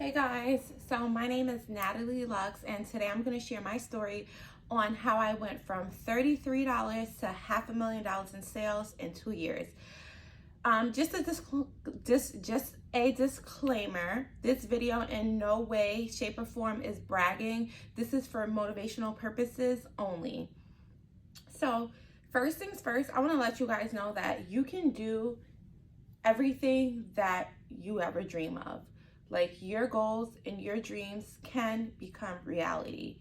Hey guys, so my name is Natalie Lux, and today I'm going to share my story on how I went from $33 to $500,000 in sales in 2 years. Just a disclaimer: this video in no way, shape, or form is bragging. This is for motivational purposes only. So, first things first, I want to let you guys know that you can do everything that you ever dream of. Like, your goals and your dreams can become reality.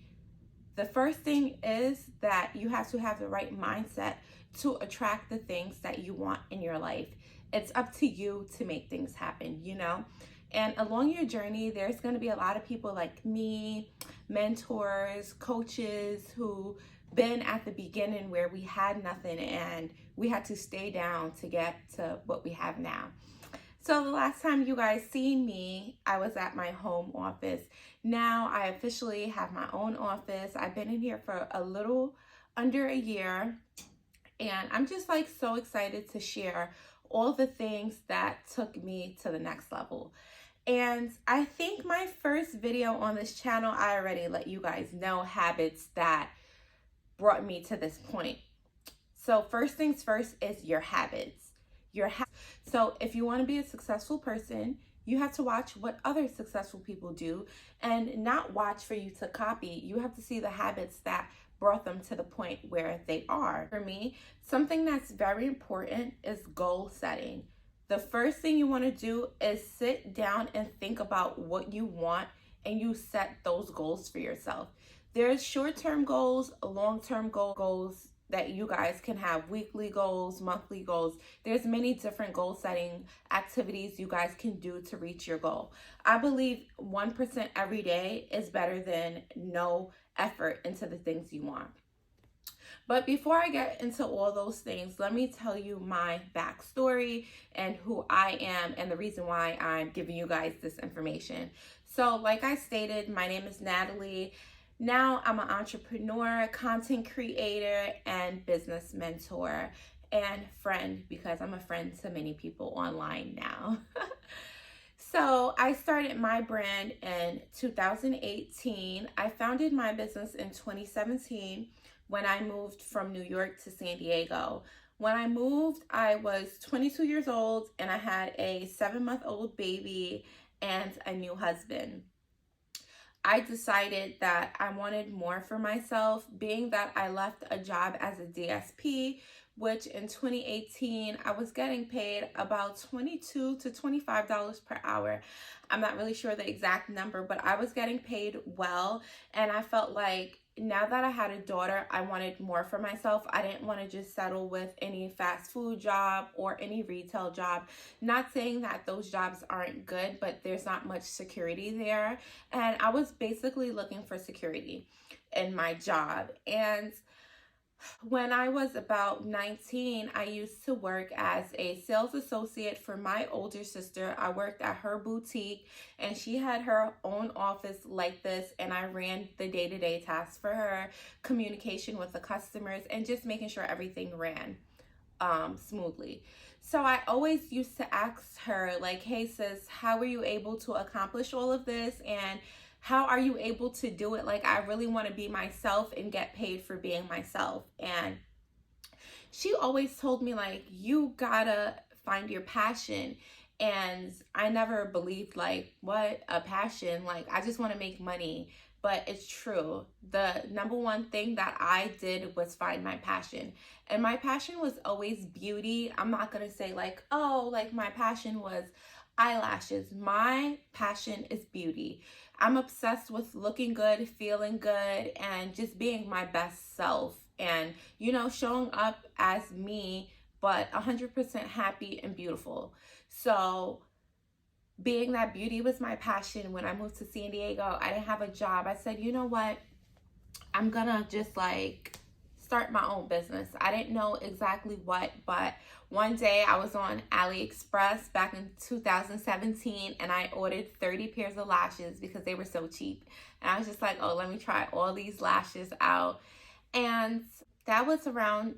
The first thing is that you have to have the right mindset to attract the things that you want in your life. It's up to you to make things happen, you know? And along your journey, there's going to be a lot of people like me, mentors, coaches who been at the beginning where we had nothing and we had to stay down to get to what we have now. So the last time you guys seen me, I was at my home office. Now I officially have my own office. I've been in here for a little under a year, and I'm just like so excited to share all the things that took me to the next level. And I think my first video on this channel, I already let you guys know habits that brought me to this point. So first things first is your habits. So if you want to be a successful person, you have to watch what other successful people do and not watch for you to copy. You have to see the habits that brought them to the point where they are. For me, something that's very important is goal setting. The first thing you want to do is sit down and think about what you want, and you set those goals for yourself. There's short-term goals, long-term goals that you guys can have, weekly goals, monthly goals. There's many different goal setting activities you guys can do to reach your goal. I believe 1% every day is better than no effort into the things you want. But before I get into all those things, let me tell you my backstory and who I am and the reason why I'm giving you guys this information. So like I stated, my name is Natalie. Now I'm an entrepreneur, content creator, and business mentor and friend, because I'm a friend to many people online now. So I started my brand in 2018. I founded my business in 2017 when I moved from New York to San Diego. When I moved, I was 22 years old and I had a 7-month-old baby and a new husband. I decided that I wanted more for myself, being that I left a job as a DSP, which in 2018, I was getting paid about $22 to $25 per hour. I'm not really sure the exact number, but I was getting paid well. And I felt like now that I had a daughter, I wanted more for myself. I didn't want to just settle with any fast food job or any retail job. Not saying that those jobs aren't good, but there's not much security there. And I was basically looking for security in my job. And when I was about 19, I used to work as a sales associate for my older sister. I worked at her boutique, and she had her own office like this, and I ran the day-to-day tasks for her, communication with the customers, and just making sure everything ran smoothly. So I always used to ask her, like, hey sis, how were you able to accomplish all of this? And how are you able to do it? Like, I really want to be myself and get paid for being myself. And she always told me, like, you gotta find your passion. And I never believed, like, what a passion? Like, I just want to make money. But it's true. The number one thing that I did was find my passion. And my passion was always beauty. I'm not going to say like, oh, like my passion was eyelashes. My passion is beauty. I'm obsessed with looking good, feeling good, and just being my best self. And, you know, showing up as me, but 100% happy and beautiful. So being that beauty was my passion, when I moved to San Diego, I didn't have a job. I said, you know what? I'm gonna just like start my own business. I didn't know exactly what, but one day I was on AliExpress back in 2017 and I ordered 30 pairs of lashes because they were so cheap. And I was just like, oh, let me try all these lashes out. And that was around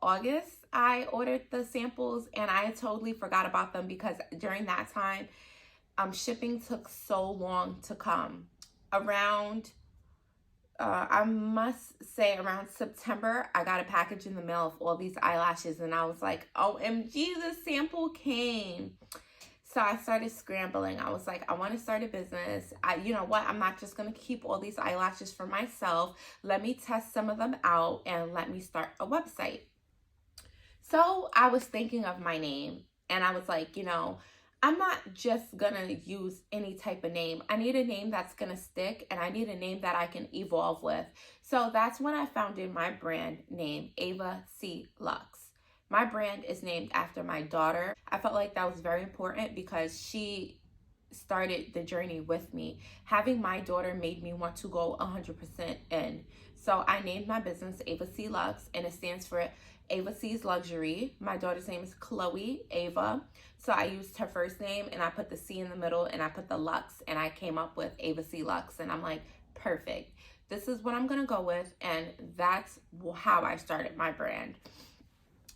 August. I ordered the samples and I totally forgot about them because during that time, shipping took so long to come. Around I must say around September, I got a package in the mail of all these eyelashes, and I was like, OMG, the sample came. So I started scrambling. I was like, I want to start a business. You know what? I'm not just going to keep all these eyelashes for myself. Let me test some of them out and let me start a website. So I was thinking of my name, and I was like, you know, I'm not just gonna use any type of name. I need a name that's gonna stick, and I need a name that I can evolve with. So that's when I founded my brand name, AvaCluxe. My brand is named after my daughter. I felt like that was very important because she started the journey with me. Having my daughter made me want to go 100% in. So I named my business AvaCluxe, and it stands for Ava C's Luxury. My daughter's name is Chloe Ava. So I used her first name and I put the C in the middle and I put the Lux, and I came up with AvaCluxe, and I'm like, perfect. This is what I'm gonna go with, and that's how I started my brand.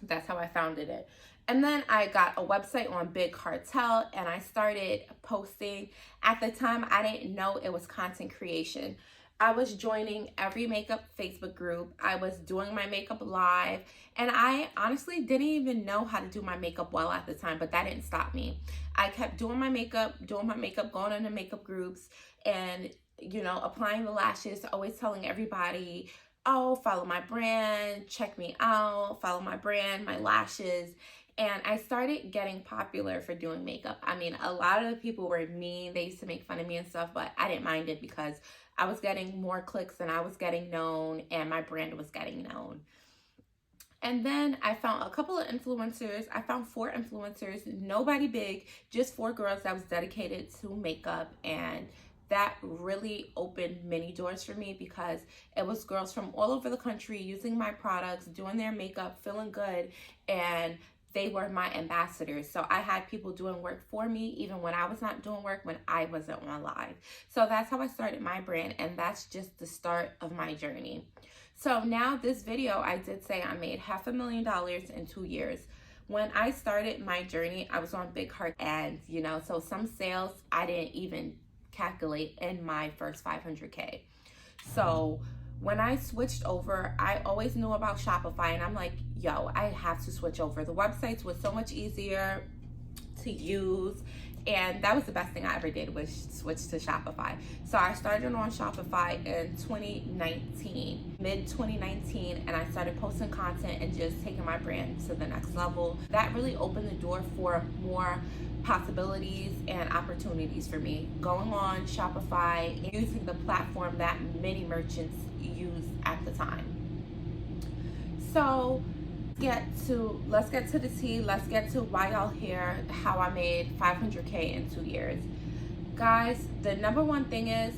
That's how I founded it. And then I got a website on Big Cartel, and I started posting. At the time, I didn't know it was content creation. I was joining every makeup Facebook group. I was doing my makeup live, and I honestly didn't even know how to do my makeup well at the time, but that didn't stop me. I kept doing my makeup, going into makeup groups, and, you know, applying the lashes, always telling everybody, oh, follow my brand, check me out, follow my brand, my lashes. And I started getting popular for doing makeup. I mean, a lot of the people were mean. They used to make fun of me and stuff, but I didn't mind it because I was getting more clicks and I was getting known, and my brand was getting known. And then I found a couple of influencers. I found 4 influencers, nobody big, just 4 girls that was dedicated to makeup, and that really opened many doors for me because it was girls from all over the country using my products, doing their makeup, feeling good, and they were my ambassadors. So I had people doing work for me even when I was not doing work, when I wasn't on live. So that's how I started my brand, and that's just the start of my journey. So now this video, I did say I made $500,000 in 2 years. When I started my journey, I was on Big Heart ads, you know, so some sales I didn't even calculate in my first 500K. So when I switched over, I always knew about Shopify, and I'm like, yo, I have to switch over. The websites were so much easier to use, and that was the best thing I ever did, was switch to Shopify. So I started on Shopify in 2019, mid 2019, and I started posting content and just taking my brand to the next level. That really opened the door for more possibilities and opportunities for me, going on Shopify and using the platform that many merchants use at the time. So let's get to the tea. Let's get to why y'all here, how I made 500K in 2 years. Guys, the number one thing is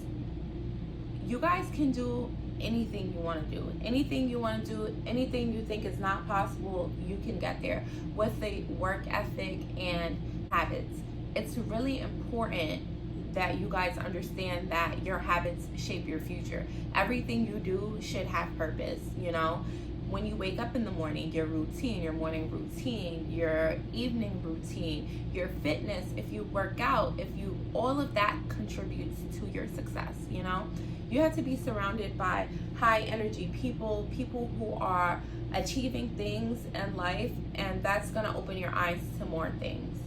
you guys can do anything you want to do. Anything you want to do, anything you think is not possible, you can get there with the work ethic and habits. It's really important that you guys understand that your habits shape your future. Everything you do should have purpose, you know? When you wake up in the morning, your routine, your morning routine, your evening routine, your fitness, if you work out, all of that contributes to your success, you know? You have to be surrounded by high energy people who are achieving things in life, and that's gonna open your eyes to more things.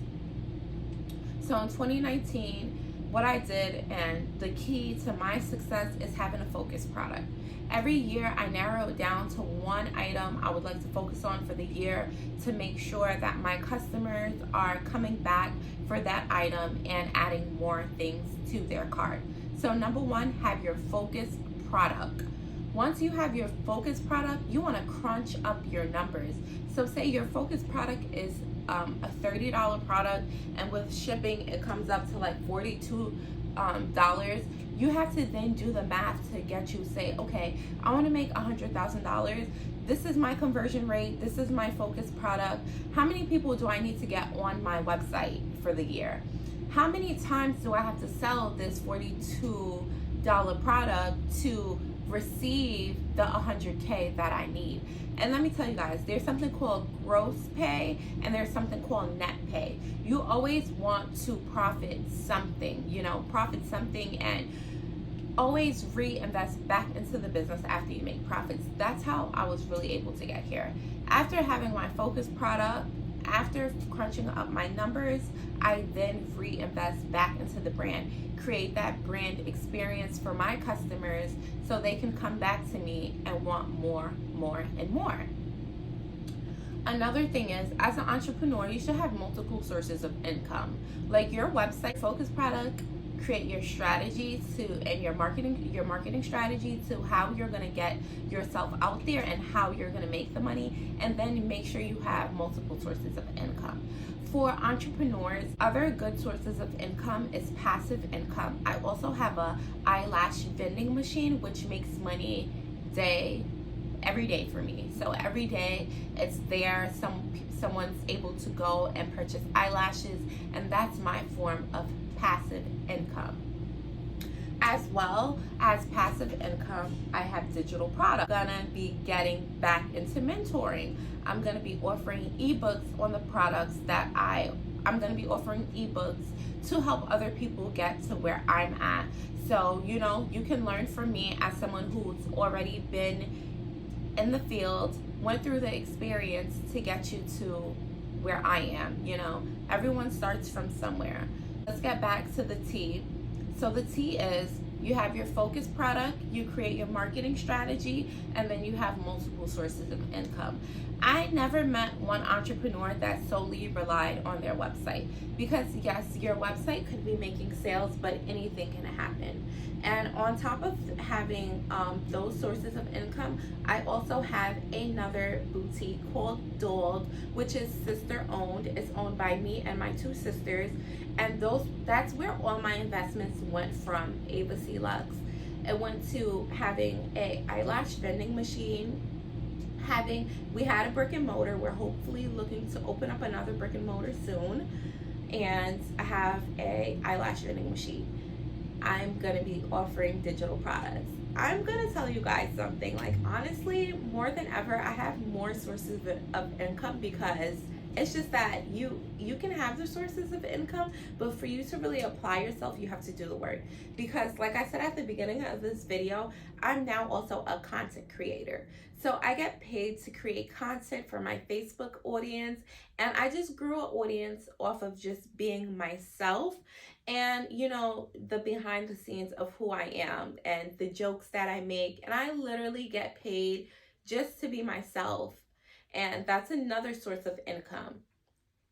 So in 2019, what I did, and the key to my success, is having a focused product. Every year I narrow it down to one item I would like to focus on for the year to make sure that my customers are coming back for that item and adding more things to their cart. So number 1, have your focused product. Once you have your focused product, you want to crunch up your numbers. So say your focused product is a $30 product, and with shipping it comes up to like $42. You have to then do the math to get you, say, okay, I want to make $100,000. This is my conversion rate. This is my focused product. How many people do I need to get on my website for the year? How many times do I have to sell this $42 product to receive the 100K that I need. And let me tell you guys, there's something called gross pay and there's something called net pay. You always want to profit something, and always reinvest back into the business after you make profits. That's how I was really able to get here. After having my focus product, after crunching up my numbers, I then reinvest back into the brand, create that brand experience for my customers so they can come back to me and want more, and more. Another thing is, as an entrepreneur, you should have multiple sources of income, like your website, focus product, create your strategy and your marketing strategy to how you're going to get yourself out there and how you're going to make the money, and then make sure you have multiple sources of income. For entrepreneurs, other good sources of income is passive income. I also have a eyelash vending machine, which makes money every day for me. So every day it's there. Someone's able to go and purchase eyelashes, and that's my form of passive income. As well as passive income, I have digital products. I'm gonna be getting back into mentoring. I'm gonna be offering ebooks on the products that I'm gonna be offering ebooks to help other people get to where I'm at. So, you can learn from me as someone who's already been in the field, went through the experience to get you to where I am. Everyone starts from somewhere. Let's get back to the T. So the T is, you have your focus product, you create your marketing strategy, and then you have multiple sources of income. I never met one entrepreneur that solely relied on their website, because yes, your website could be making sales, but anything can happen. And on top of having those sources of income, I also have another boutique called Dold, which is sister owned. It's owned by me and my two sisters. And that's where all my investments went from. AvaCluxe. It went to having a eyelash vending machine. We had a brick and mortar. We're hopefully looking to open up another brick and mortar soon. And I have a eyelash vending machine. I'm gonna be offering digital products. I'm gonna tell you guys something, like, honestly, more than ever, I have more sources of income, because it's just that you can have the sources of income, but for you to really apply yourself, you have to do the work. Because like I said at the beginning of this video, I'm now also a content creator. So I get paid to create content for my Facebook audience, and I just grew an audience off of just being myself and the behind the scenes of who I am and the jokes that I make, and I literally get paid just to be myself. And that's another source of income.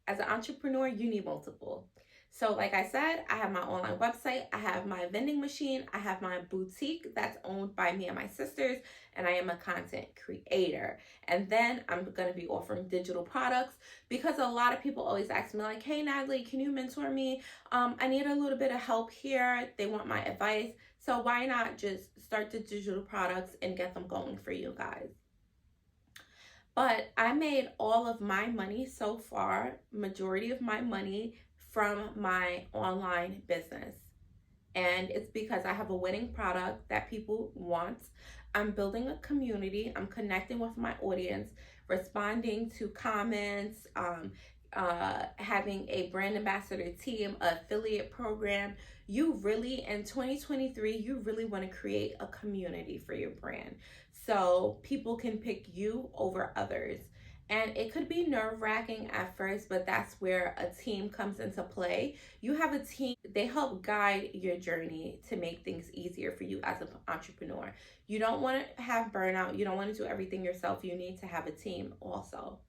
As an entrepreneur, you need multiple. So like I said, I have my online website, I have my vending machine, I have my boutique that's owned by me and my sisters, and I am a content creator. And then I'm going to be offering digital products, because a lot of people always ask me, like, hey Natalie, can you mentor me? I need a little bit of help here. They want my advice. So why not just start the digital products and get them going for you guys? But I made all of my money so far, majority of my money, from my online business. And it's because I have a winning product that people want. I'm building a community. I'm connecting with my audience, responding to comments, having a brand ambassador team, affiliate program. You really, in 2023, you really want to create a community for your brand, so people can pick you over others. And it could be nerve-wracking at first, but that's where a team comes into play. You have a team, they help guide your journey to make things easier for you as an entrepreneur. You don't want to have burnout. You don't want to do everything yourself. You need to have a team also.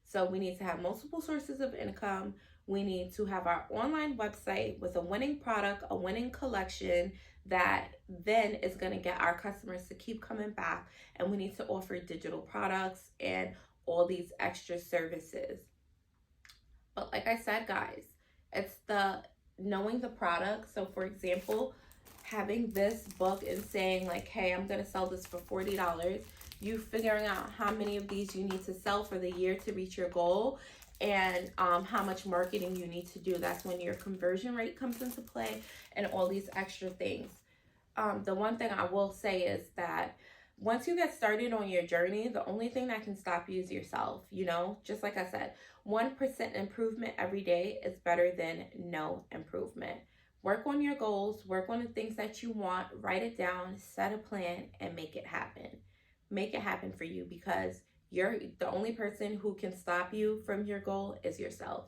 So we need to have multiple sources of income. We need to have our online website with a winning product, a winning collection that then is going to get our customers to keep coming back. And we need to offer digital products and all these extra services. But like I said, guys, it's the knowing the product. So for example, having this book and saying like, hey, I'm going to sell this for $40. You figuring out how many of these you need to sell for the year to reach your goal, and how much marketing you need to do. That's when your conversion rate comes into play and all these extra things. the one thing I will say is that once you get started on your journey, the only thing that can stop you is yourself. You know, just like I said, 1% improvement every day is better than no improvement. Work on your goals, work on the things that you want, write it down, set a plan, and make it happen. Make it happen for you, because you're the only person who can stop you from your goal is yourself.